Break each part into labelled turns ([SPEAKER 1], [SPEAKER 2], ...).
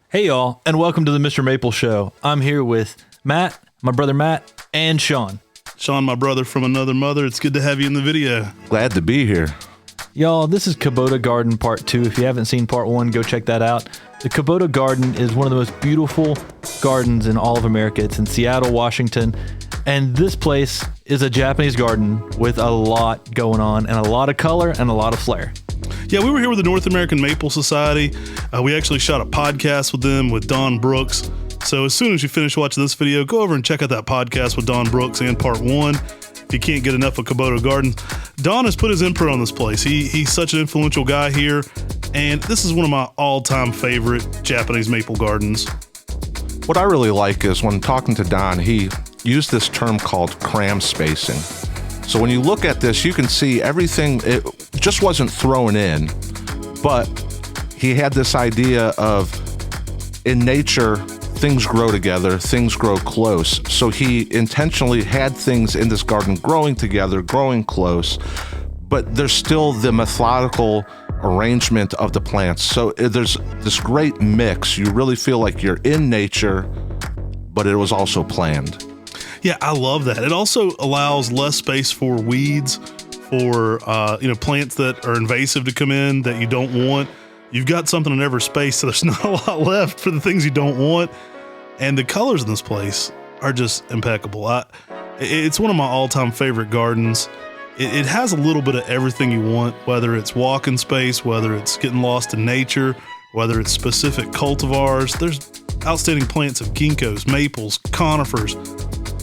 [SPEAKER 1] Hey y'all, and welcome to the Mr. Maple Show. I'm here with Matt, my brother Matt, and Sean.
[SPEAKER 2] Sean, my brother from another mother. It's good to have you in the video.
[SPEAKER 3] Glad to be here.
[SPEAKER 1] Y'all, this is Kuboto Garden Part 2. If you haven't seen Part 1, go check that out. The Kuboto Garden is one of the most beautiful gardens in all of America. It's in Seattle, Washington, and this place is a Japanese garden with a lot going on and a lot of color and a lot of flair.
[SPEAKER 2] Yeah, we were here with the North American Maple Society. We actually shot a podcast with them with Don Brooks. So as soon as you finish watching this video, go over and check out that podcast with Don Brooks and Part 1. If you can't get enough of Kuboto Gardens, Don has put his input on this place. He's such an influential guy here, and this is one of my all-time favorite Japanese maple gardens.
[SPEAKER 3] What I really like is when talking to Don, he used this term called cram spacing. So when you look at this, you can see everything, it just wasn't thrown in, but he had this idea of in nature, things grow together, things grow close. So he intentionally had things in this garden growing together, growing close, but there's still the methodical arrangement of the plants. So there's this great mix. You really feel like you're in nature, but it was also planned.
[SPEAKER 2] Yeah, I love that. It also allows less space for weeds, for plants that are invasive to come in that you don't want. You've got something in every space, so there's not a lot left for the things you don't want. And the colors in this place are just impeccable. It's one of my all-time favorite gardens. It has a little bit of everything you want, whether it's walking space, whether it's getting lost in nature, whether it's specific cultivars. There's outstanding plants of ginkgos, maples, conifers.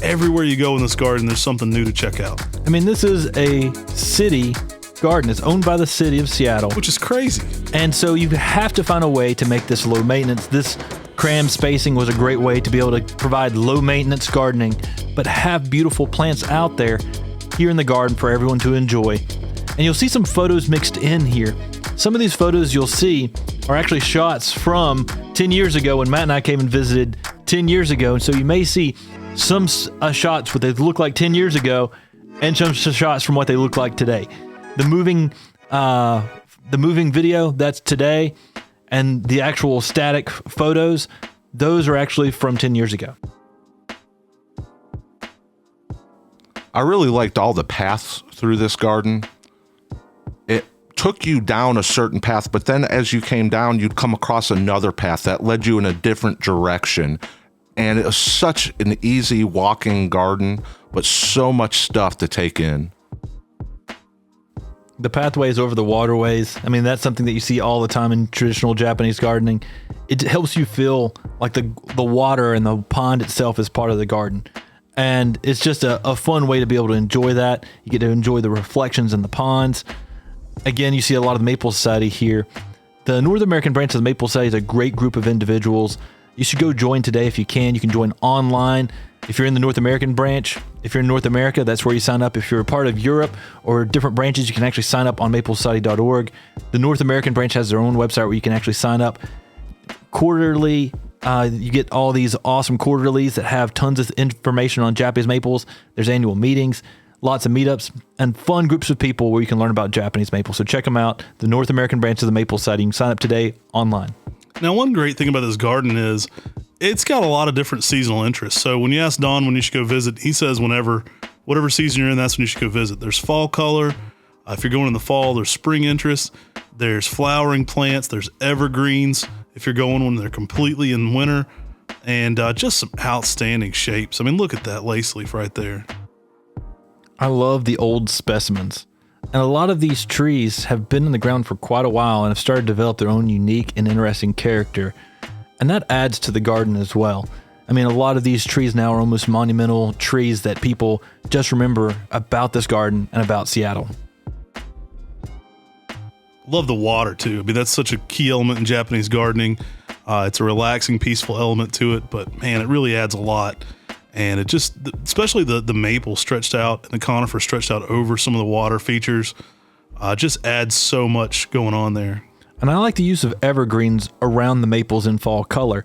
[SPEAKER 2] Everywhere you go in this garden, there's something new to check out.
[SPEAKER 1] I mean, this is a city garden. It's owned by the city of Seattle.
[SPEAKER 2] Which is crazy.
[SPEAKER 1] And so you have to find a way to make this low maintenance. This cram spacing was a great way to be able to provide low maintenance gardening, but have beautiful plants out there here in the garden for everyone to enjoy. And you'll see some photos mixed in here. Some of these photos you'll see are actually shots from 10 years ago when Matt and I came and visited 10 years ago. And so you may see some shots what they look like 10 years ago and some shots from what they look like today. The moving video, that's today, and the actual static photos, those are actually from 10 years ago.
[SPEAKER 3] I really liked all the paths through this garden. It took you down a certain path, but then as you came down, you'd come across another path that led you in a different direction. And it was such an easy walking garden, but so much stuff to take in.
[SPEAKER 1] The pathways over the waterways, I mean, that's something that you see all the time in traditional Japanese gardening. It helps you feel like the water and the pond itself is part of the garden. And it's just a fun way to be able to enjoy that. You get to enjoy the reflections in the ponds. Again, you see a lot of the Maple Society here. The North American branch of the Maple Society is a great group of individuals. You should go join today if you can. You can join online. If you're in the North American branch, if you're in North America, that's where you sign up. If you're a part of Europe or different branches, you can actually sign up on maplesociety.org. The North American branch has their own website where you can actually sign up quarterly. You get all these awesome quarterlies that have tons of information on Japanese maples. There's annual meetings, lots of meetups, and fun groups of people where you can learn about Japanese maple. So check them out, the North American branch of the Maple Society. You can sign up today online.
[SPEAKER 2] Now, one great thing about this garden is it's got a lot of different seasonal interests. So when you ask Don when you should go visit, he says whatever season you're in, that's when you should go visit. There's fall color. If you're going in the fall, there's spring interest. There's flowering plants. There's evergreens if you're going when they're completely in winter. And just some outstanding shapes. I mean, look at that lace leaf right there.
[SPEAKER 1] I love the old specimens. And a lot of these trees have been in the ground for quite a while and have started to develop their own unique and interesting character. And that adds to the garden as well. I mean, a lot of these trees now are almost monumental trees that people just remember about this garden and about Seattle.
[SPEAKER 2] Love the water too. I mean, that's such a key element in Japanese gardening. It's a relaxing, peaceful element to it, but man, it really adds a lot. And it just, especially the maple stretched out and the conifer stretched out over some of the water features, just adds so much going on there.
[SPEAKER 1] And I like the use of evergreens around the maples in fall color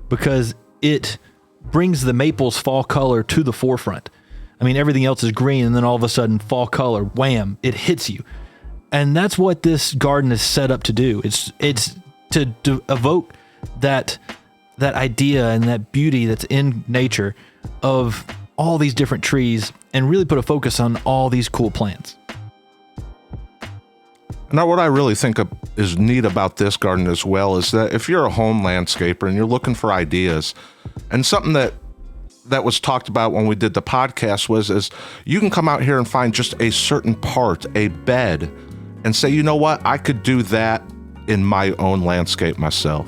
[SPEAKER 1] because it brings the maple's fall color to the forefront. I mean, everything else is green, and then all of a sudden, fall color, wham, it hits you. And that's what this garden is set up to do. It's to evoke that that idea and that beauty that's in nature of all these different trees and really put a focus on all these cool plants.
[SPEAKER 3] Now, what I really think is neat about this garden as well is that if you're a home landscaper and you're looking for ideas, and something that was talked about when we did the podcast is you can come out here and find just a certain part, a bed, and say, you know what, I could do that in my own landscape myself.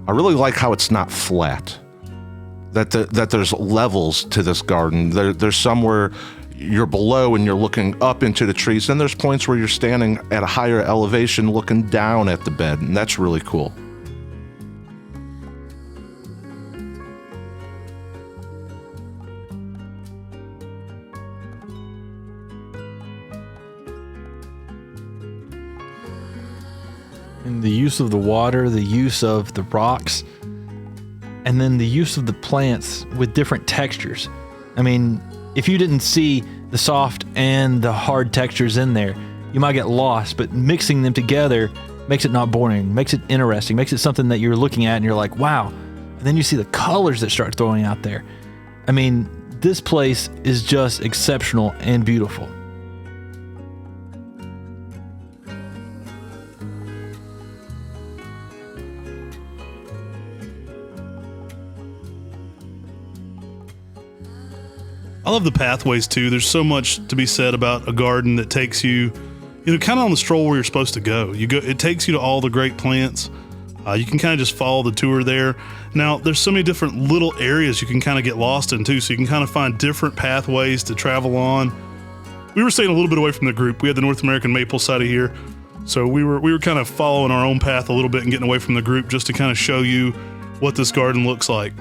[SPEAKER 3] I really like how it's not flat. That there's levels to this garden. There's somewhere you're below and you're looking up into the trees. Then there's points where you're standing at a higher elevation looking down at the bed, and that's really cool.
[SPEAKER 1] And the use of the water, the use of the rocks, and then the use of the plants with different textures. I mean, if you didn't see the soft and the hard textures in there, you might get lost, but mixing them together makes it not boring, makes it interesting, makes it something that you're looking at and you're like, wow. And then you see the colors that start throwing out there. I mean, this place is just exceptional and beautiful.
[SPEAKER 2] I love the pathways too. There's so much to be said about a garden that takes you, kind of on the stroll where you're supposed to go. It takes you to all the great plants. You can kind of just follow the tour there. Now, there's so many different little areas you can kind of get lost in too, so you can kind of find different pathways to travel on. We were staying a little bit away from the group. We had the North American maple side of here, so we were kind of following our own path a little bit and getting away from the group just to kind of show you what this garden looks like.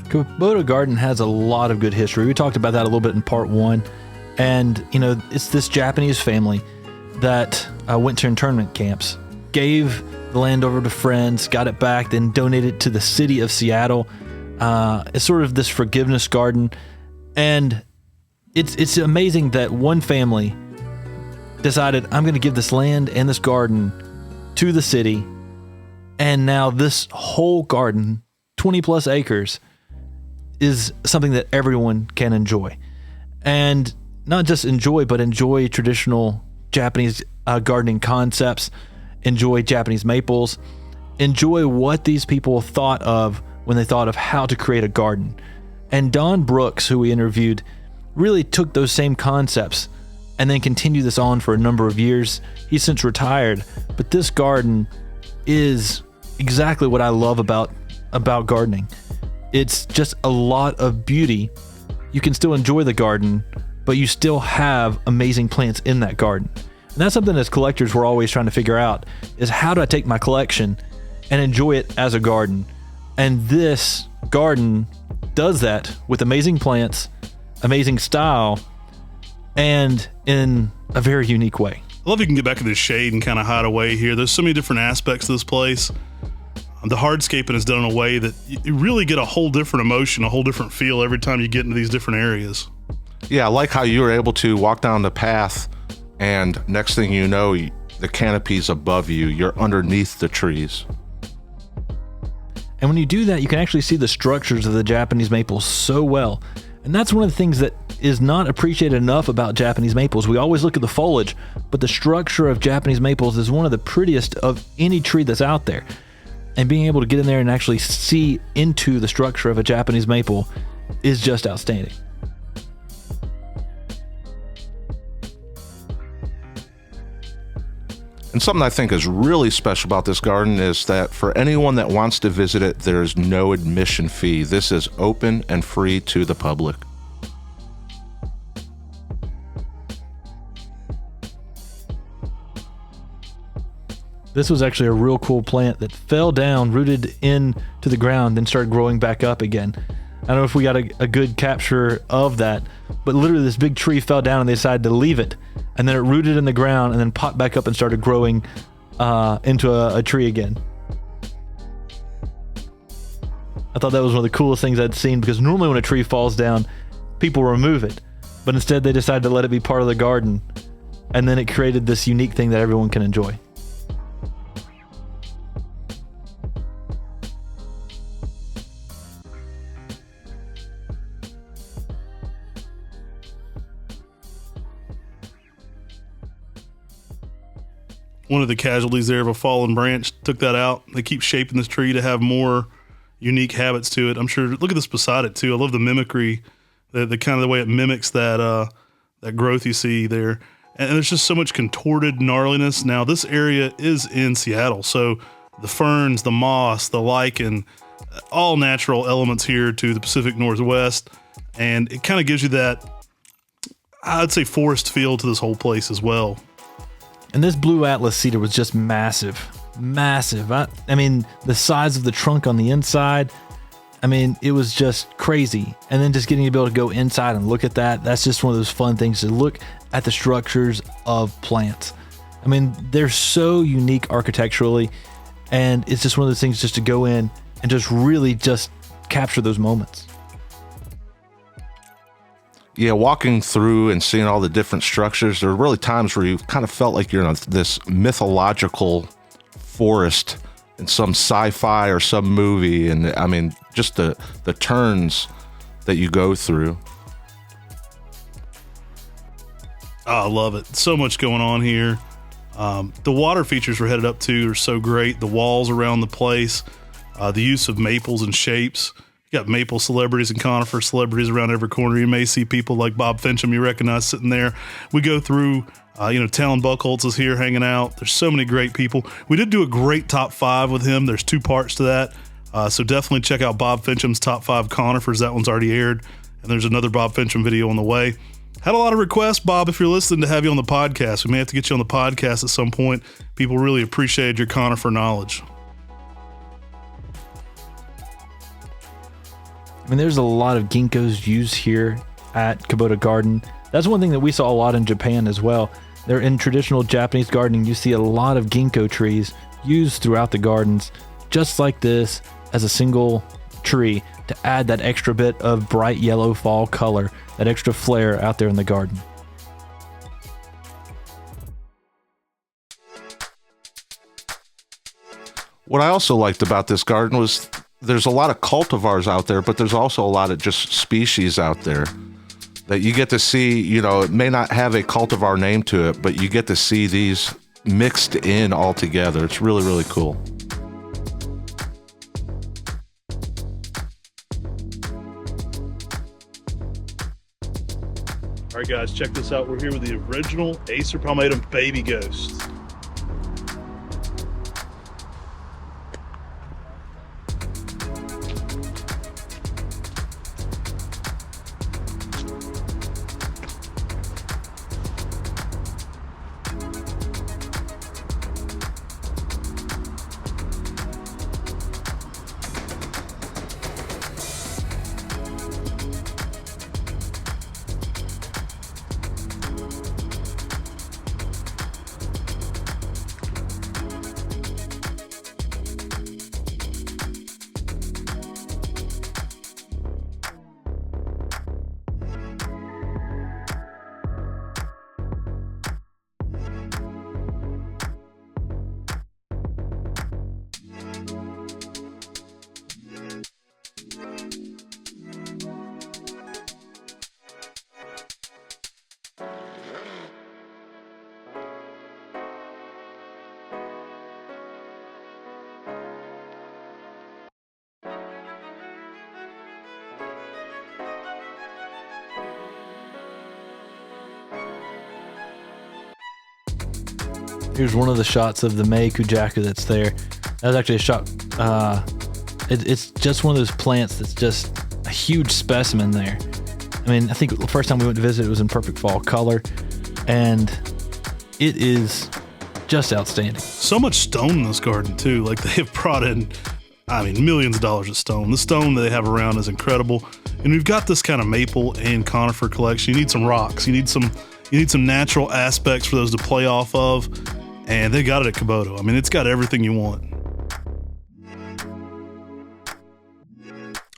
[SPEAKER 1] Kuboto Garden has a lot of good history. We talked about that a little bit in part 1. And, it's this Japanese family that went to internment camps, gave the land over to friends, got it back, then donated it to the city of Seattle. It's sort of this forgiveness garden. And it's amazing that one family decided, I'm going to give this land and this garden to the city. And now this whole garden, 20 plus acres, is something that everyone can enjoy. And not just enjoy, but enjoy traditional Japanese gardening concepts, enjoy Japanese maples, enjoy what these people thought of when they thought of how to create a garden. And Don Brooks, who we interviewed, really took those same concepts and then continued this on for a number of years. He's since retired, but this garden is exactly what I love about gardening. It's just a lot of beauty. You can still enjoy the garden, but you still have amazing plants in that garden. And that's something as collectors we're always trying to figure out, is how do I take my collection and enjoy it as a garden? And this garden does that with amazing plants, amazing style, and in a very unique way.
[SPEAKER 2] I love you can get back in this shade and kind of hide away here. There's so many different aspects of this place. The hardscaping is done in a way that you really get a whole different emotion, a whole different feel every time you get into these different areas.
[SPEAKER 3] Yeah, I like how you were able to walk down the path and next thing you know, the canopy's above you. You're underneath the trees.
[SPEAKER 1] And when you do that, you can actually see the structures of the Japanese maples so well. And that's one of the things that is not appreciated enough about Japanese maples. We always look at the foliage, but the structure of Japanese maples is one of the prettiest of any tree that's out there. And being able to get in there and actually see into the structure of a Japanese maple is just outstanding.
[SPEAKER 3] And something I think is really special about this garden is that for anyone that wants to visit it, there's no admission fee. This is open and free to the public.
[SPEAKER 1] This was actually a real cool plant that fell down, rooted into the ground, then started growing back up again. I don't know if we got a good capture of that, but literally this big tree fell down and they decided to leave it. And then it rooted in the ground and then popped back up and started growing into a tree again. I thought that was one of the coolest things I'd seen, because normally when a tree falls down, people remove it, but instead they decided to let it be part of the garden, and then it created this unique thing that everyone can enjoy.
[SPEAKER 2] One of the casualties there of a fallen branch took that out. They keep shaping this tree to have more unique habits to it. I'm sure. Look at this beside it too. I love the mimicry, the kind of the way it mimics that growth you see there. And there's just so much contorted gnarliness. Now this area is in Seattle, so the ferns, the moss, the lichen, all natural elements here to the Pacific Northwest, and it kind of gives you that, I'd say, forest feel to this whole place as well.
[SPEAKER 1] And this blue Atlas cedar was just massive. I mean, the size of the trunk on the inside, I mean, it was just crazy. And then just getting to be able to go inside and look at that, that's just one of those fun things, to look at the structures of plants. I mean, they're so unique architecturally, and it's just one of those things just to go in and just really just capture those moments.
[SPEAKER 3] Yeah, walking through and seeing all the different structures, there are really times where you kind of felt like you're in this mythological forest in some sci-fi or some movie. And I mean, just the turns that you go through.
[SPEAKER 2] Oh, I love it. So much going on here. The water features we're headed up to are so great. The walls around the place, the use of maples and shapes. You got maple celebrities and conifer celebrities around every corner. You may see people like Bob Fincham you recognize sitting there. We go through, Talon Buchholz is here hanging out. There's so many great people. We did do a great top 5 with him. There's 2 parts to that. So definitely check out Bob Fincham's top 5 conifers. That one's already aired. And there's another Bob Fincham video on the way. Had a lot of requests, Bob, if you're listening, to have you on the podcast. We may have to get you on the podcast at some point. People really appreciated your conifer knowledge.
[SPEAKER 1] I mean, there's a lot of ginkgos used here at Kuboto Garden. That's one thing that we saw a lot in Japan as well. They're in traditional Japanese gardening. You see a lot of ginkgo trees used throughout the gardens, just like this, as a single tree, to add that extra bit of bright yellow fall color, that extra flair out there in the garden.
[SPEAKER 3] What I also liked about this garden was there's a lot of cultivars out there, but there's also a lot of just species out there that you get to see. It may not have a cultivar name to it, but you get to see these mixed in all together. It's really, really cool.
[SPEAKER 2] All right, guys, check this out. We're here with the original Acer palmatum baby ghost.
[SPEAKER 1] Here's one of the shots of the Mei Kujaku that's there. That was actually a shot. It's just one of those plants that's just a huge specimen there. I mean, I think the first time we went to visit, it was in perfect fall color, and it is just outstanding.
[SPEAKER 2] So much stone in this garden too. Like, they have brought in, millions of dollars of stone. The stone that they have around is incredible. And we've got this kind of maple and conifer collection. You need some rocks. You need some natural aspects for those to play off of. and they got it at Kuboto. I mean, it's got everything you want.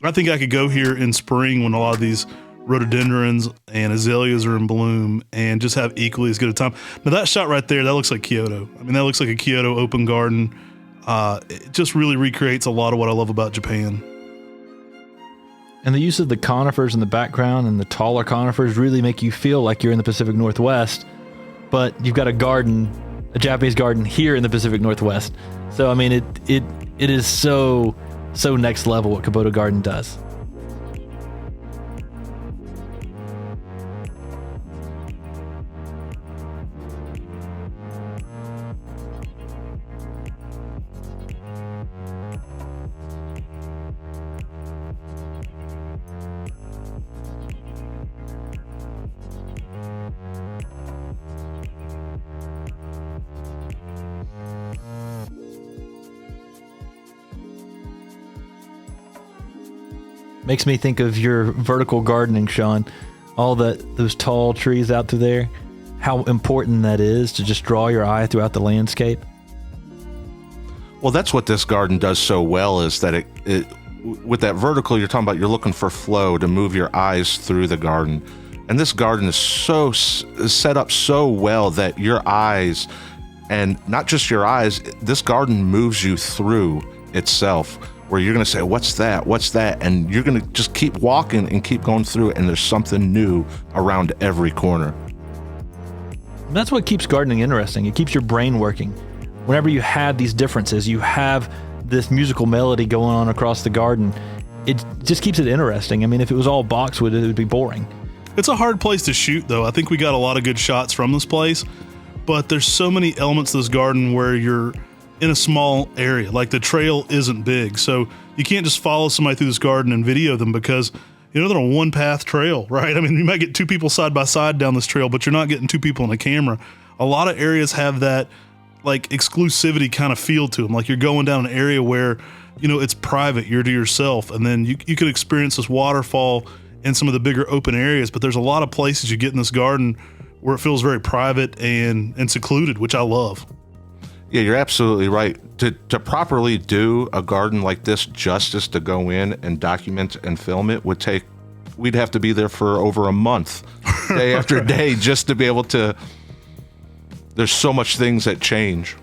[SPEAKER 2] I think I could go here in spring when a lot of these rhododendrons and azaleas are in bloom and just have equally as good a time. Now that shot right there, that looks like Kyoto. I mean, that looks like a Kyoto open garden. It just really recreates a lot of what I love about Japan.
[SPEAKER 1] And the use of the conifers in the background and the taller conifers really make you feel like you're in the Pacific Northwest, but you've got a garden, a Japanese garden here in the Pacific Northwest. So, I mean, it is so next level what Kuboto Garden does. Makes me think of your vertical gardening, Sean. All those tall trees out through there. How important that is to just draw your eye throughout the landscape.
[SPEAKER 3] Well, that's what this garden does so well, is that it with that vertical you're talking about, you're looking for flow to move your eyes through the garden. And this garden is set up so well that your eyes, and not just your eyes, this garden moves you through itself, where you're going to say, what's that? What's that? And you're going to just keep walking and keep going through it, and there's something new around every corner.
[SPEAKER 1] That's what keeps gardening interesting. It keeps your brain working. Whenever you have these differences, you have this musical melody going on across the garden. It just keeps it interesting. I mean, if it was all boxwood, it would be boring.
[SPEAKER 2] It's a hard place to shoot, though. I think we got a lot of good shots from this place, but there's so many elements to this garden where you're in a small area. Like the trail isn't big, so you can't just follow somebody through this garden and video them, because they're on a one path trail, right? I mean, you might get two people side by side down this trail, but you're not getting two people in a camera. A lot of areas have that like exclusivity kind of feel to them. Like you're going down an area where, it's private, you're to yourself. And then you can experience this waterfall in some of the bigger open areas, but there's a lot of places you get in this garden where it feels very private and secluded, which I love.
[SPEAKER 3] Yeah, you're absolutely right. To properly do a garden like this justice, to go in and document and film it, we'd have to be there for over a month, day after day, just to be able to. There's so much things that change.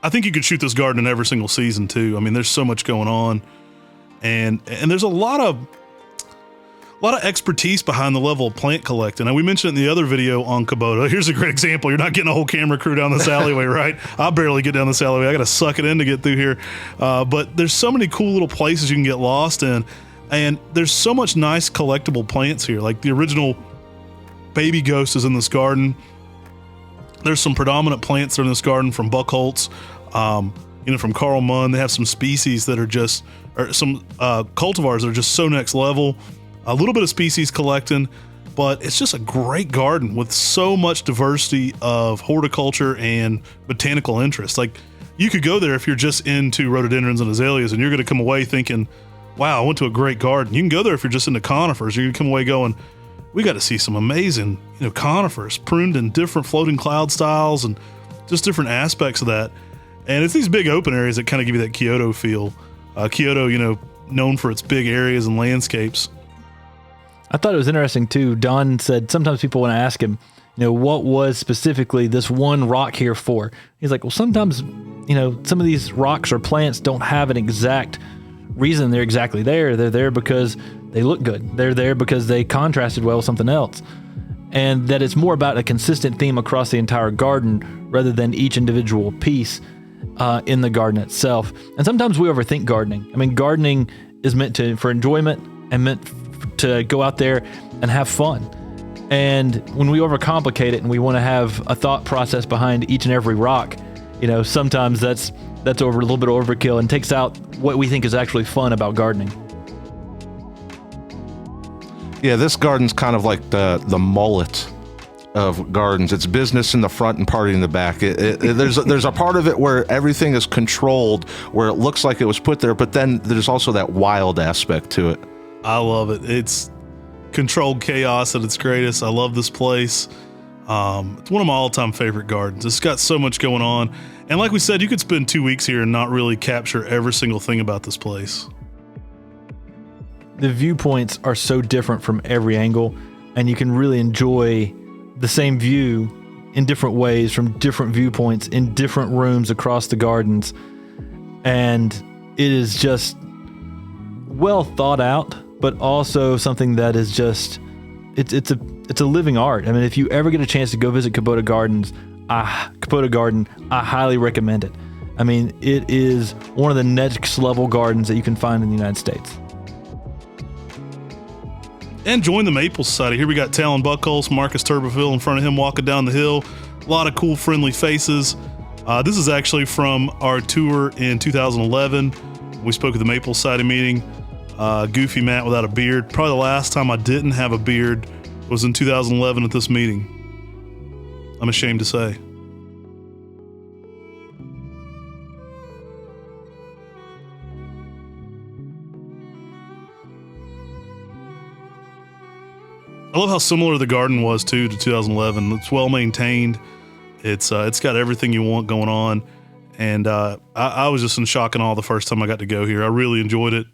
[SPEAKER 2] I think you could shoot this garden in every single season too. I mean, there's so much going on, and there's a lot of expertise behind the level of plant collecting. And we mentioned it in the other video on Kuboto. Here's a great example. You're not getting a whole camera crew down this alleyway, right? I barely get down this alleyway. I got to suck it in to get through here. But there's so many cool little places you can get lost in. And there's so much nice collectible plants here. Like the original baby ghost is in this garden. There's some predominant plants that are in this garden from Buchholz, from Carl Munn. They have some species that are some cultivars that are just so next level. A little bit of species collecting, but it's just a great garden with so much diversity of horticulture and botanical interest. Like you could go there if you're just into rhododendrons and azaleas, and you're going to come away thinking, wow, I went to a great garden. You can go there if you're just into conifers. You're going to come away going, we got to see some amazing, conifers pruned in different floating cloud styles and just different aspects of that. And it's these big open areas that kind of give you that Kyoto feel. Kyoto, known for its big areas and landscapes.
[SPEAKER 1] I thought it was interesting too. Don said sometimes people want to ask him, what was specifically this one rock here for? He's like, well, sometimes, some of these rocks or plants don't have an exact reason they're exactly there. They're there because they look good. They're there because they contrasted well with something else. And that it's more about a consistent theme across the entire garden rather than each individual piece in the garden itself. And sometimes we overthink gardening. I mean, gardening is meant for enjoyment and meant to go out there and have fun. And when we overcomplicate it and we want to have a thought process behind each and every rock, sometimes that's a little bit of overkill and takes out what we think is actually fun about gardening.
[SPEAKER 3] Yeah, this garden's kind of like the mullet of gardens. It's business in the front and party in the back. There's a part of it where everything is controlled, where it looks like it was put there, but then there's also that wild aspect to it.
[SPEAKER 2] I love it. It's controlled chaos at its greatest. I love this place. It's one of my all-time favorite gardens. It's got so much going on. And like we said, you could spend 2 weeks here and not really capture every single thing about this place.
[SPEAKER 1] The viewpoints are so different from every angle, and you can really enjoy the same view in different ways from different viewpoints in different rooms across the gardens. And it is just well thought out, but also something that is just it's a living art. I mean, if you ever get a chance to go visit Kuboto Garden, I highly recommend it. I mean, it is one of the next level gardens that you can find in the United States.
[SPEAKER 2] And join the Maple Society. Here we got Talon Buckholz, Marcus Turbeville in front of him walking down the hill. A lot of cool, friendly faces. This is actually from our tour in 2011. We spoke at the Maple Society meeting. Goofy Matt without a beard. Probably the last time I didn't have a beard was in 2011 at this meeting. I'm ashamed to say. I love how similar the garden was to 2011. It's well maintained. It's got everything you want going on, and I was just in shock and awe the first time I got to go here. I really enjoyed it.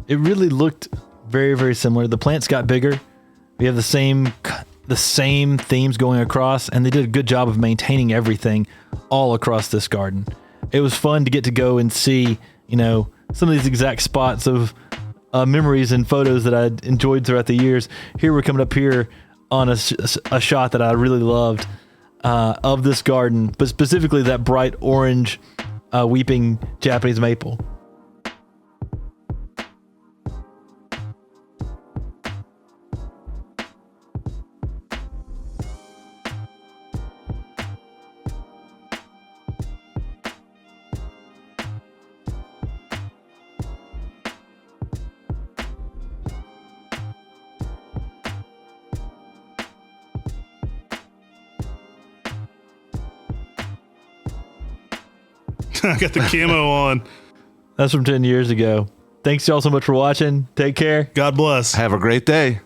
[SPEAKER 1] It really looked very, very similar. The plants got bigger. We have the same themes going across, and they did a good job of maintaining everything all across this garden. It was fun to get to go and see, some of these exact spots of memories and photos that I enjoyed throughout the years. Here we're coming up here on a shot that I really loved of this garden, but specifically that bright orange weeping Japanese maple.
[SPEAKER 2] I got the camo on.
[SPEAKER 1] That's from 10 years ago. Thanks y'all so much for watching. Take care.
[SPEAKER 2] God bless.
[SPEAKER 3] Have a great day.